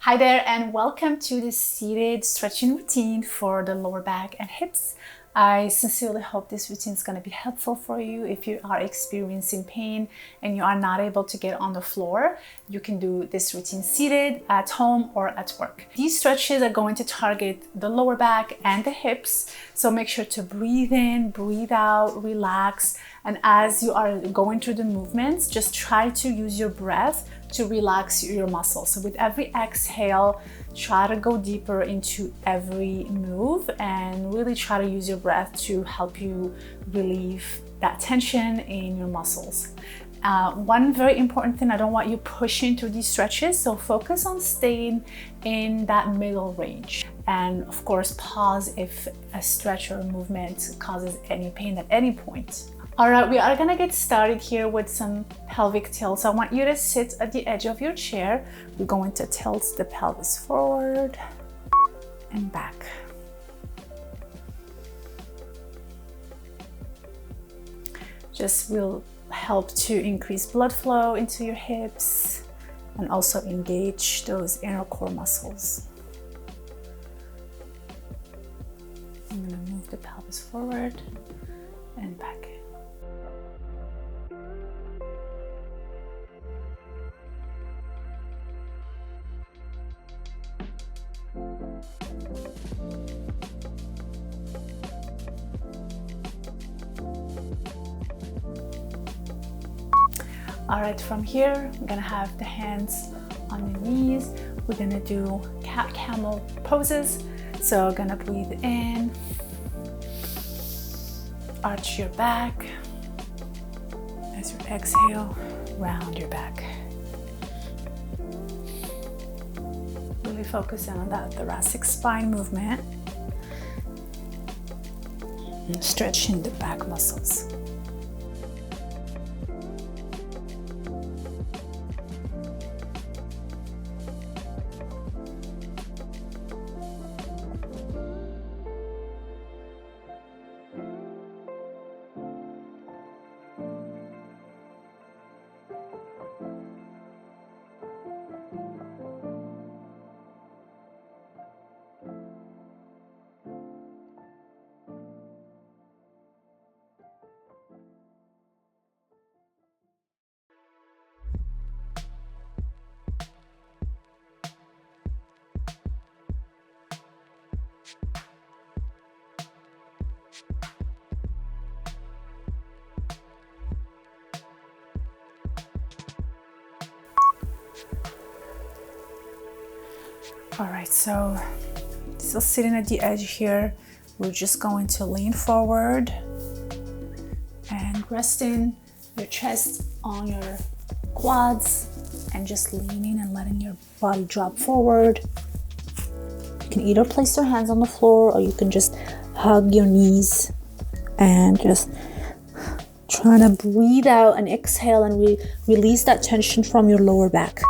Hi there and welcome to the seated stretching routine for the lower back and hips. I sincerely hope this routine is going to be helpful for you. If you are experiencing pain and you are not able to get on the floor, you can do this routine seated at home or at work. These stretches are going to target the lower back and the hips, so make sure to breathe in, breathe out, relax, and as you are going through the movements, just try to use your breath to relax your muscles. So with every exhale, try to go deeper into every move and really try to use your breath to help you relieve that tension in your muscles. One very important thing, I don't want you pushing through these stretches, so focus on staying in that middle range. And of course, pause if a stretch or movement causes any pain at any point. All right, we are gonna get started here with some pelvic tilts. I want you to sit at the edge of your chair. We're going to tilt the pelvis forward and back. Just will help to increase blood flow into your hips and also engage those inner core muscles. I'm gonna move the pelvis forward and back. All right, from here, we're gonna have the hands on the knees. We're gonna do camel poses. So gonna breathe in, arch your back. As you exhale, round your back. Really focus on that thoracic spine movement. And stretching the back muscles. All right, so still sitting at the edge here. We're just going to lean forward and resting your chest on your quads and just leaning and letting your body drop forward. You can either place your hands on the floor or you can just hug your knees and just trying to breathe out and exhale and release that tension from your lower back.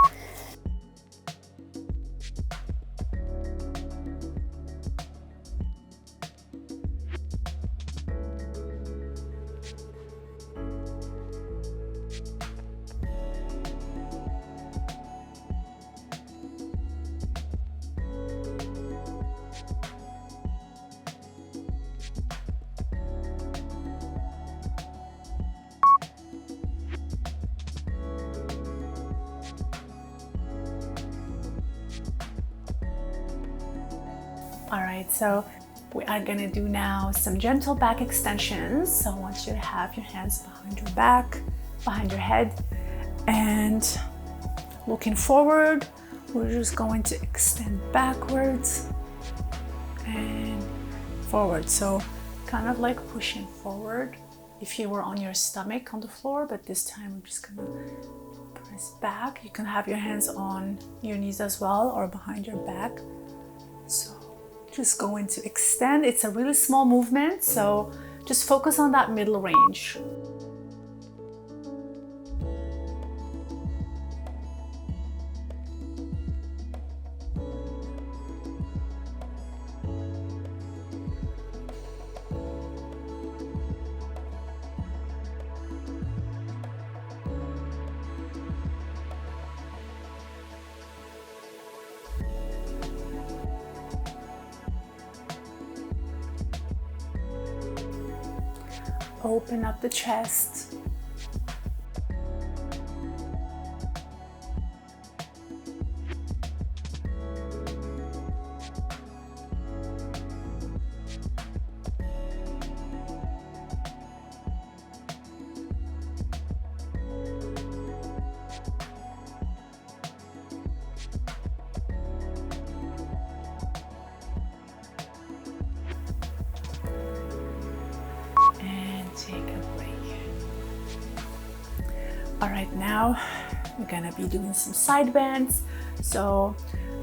All right, so we are gonna do now some gentle back extensions. So I want you to have your hands behind your back, behind your head, and looking forward, we're just going to extend backwards and forward. So kind of like pushing forward if you were on your stomach on the floor, but this time we're just gonna press back. You can have your hands on your knees as well or behind your back. So just going to extend. It's a really small movement, so just focus on that middle range. open up the chest. Take a break. All right, now we're gonna be doing some side bends. So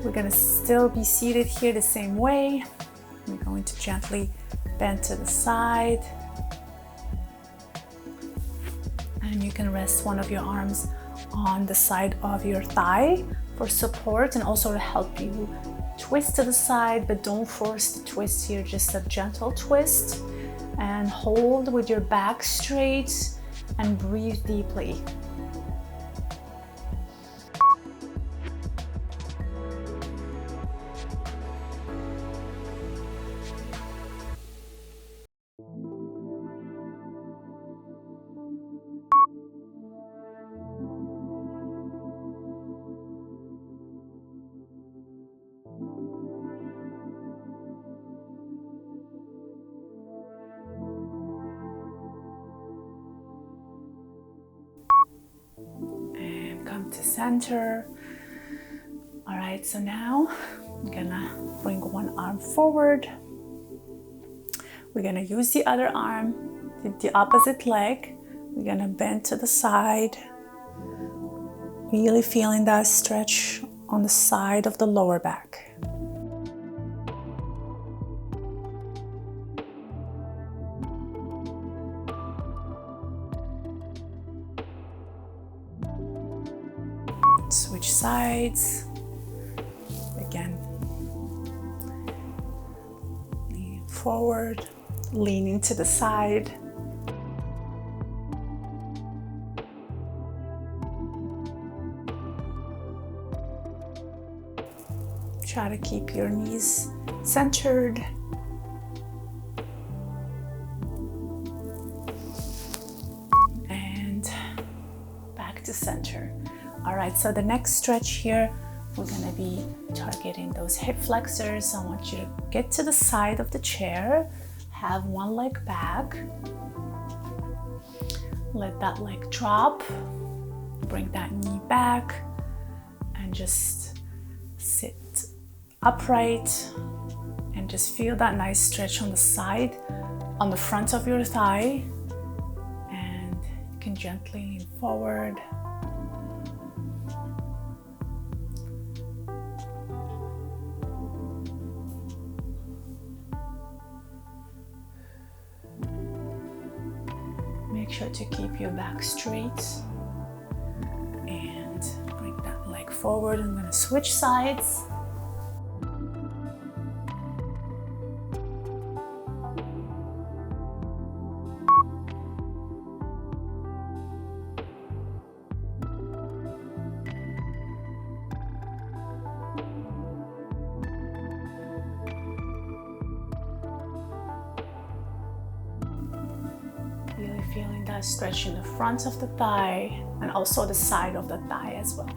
we're gonna still be seated here the same way. We're going to gently bend to the side. And you can rest one of your arms on the side of your thigh for support and also to help you twist to the side, but don't force the twist here, just a gentle twist. And hold with your back straight and breathe deeply. To center. All right, so now I'm gonna bring one arm forward. We're gonna use the other arm, the opposite leg. We're gonna bend to the side, really feeling that stretch on the side of the lower back. Switch sides. Again, lean forward, leaning to the side. Try to keep your knees centered. And back to center. All right, so the next stretch here, we're gonna be targeting those hip flexors. I want you to get to the side of the chair, have one leg back, let that leg drop, bring that knee back, and just sit upright and just feel that nice stretch on the side, on the front of your thigh, and you can gently lean forward. Make sure to keep your back straight and bring that leg forward. I'm going to switch sides. Feeling that stretch in the front of the thigh and also the side of the thigh as well.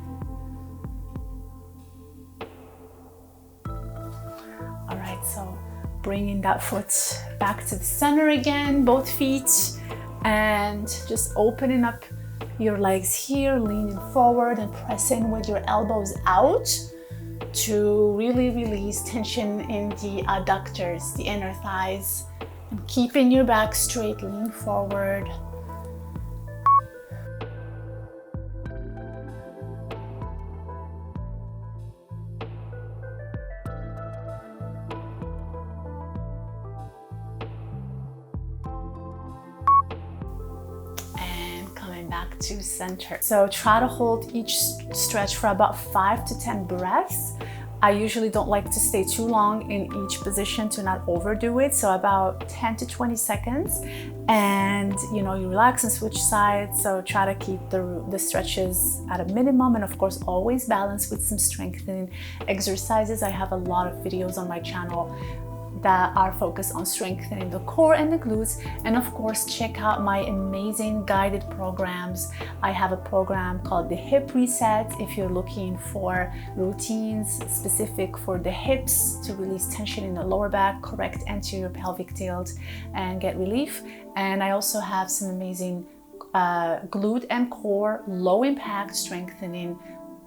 All right, so bringing that foot back to the center again, both feet, and just opening up your legs here, leaning forward and pressing with your elbows out to really release tension in the adductors, the inner thighs. And keeping your back straight, lean forward. And coming back to center. So try to hold each stretch for about 5 to 10 breaths. I usually don't like to stay too long in each position to not overdo it. So about 10 to 20 seconds. And you relax and switch sides. So try to keep the stretches at a minimum. And of course, always balance with some strengthening exercises. I have a lot of videos on my channel that are focused on strengthening the core and the glutes. And of course, check out my amazing guided programs. I have a program called the Hip Reset if you're looking for routines specific for the hips to release tension in the lower back, correct anterior pelvic tilt, and get relief. And I also have some amazing glute and core low impact strengthening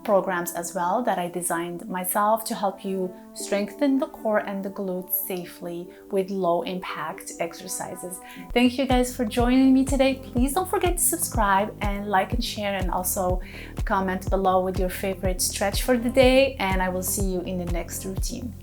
programs as well that I designed myself to help you strengthen the core and the glutes safely with low impact exercises. Thank you guys for joining me today. Please don't forget to subscribe and like and share, and also comment below with your favorite stretch for the day, and I will see you in the next routine.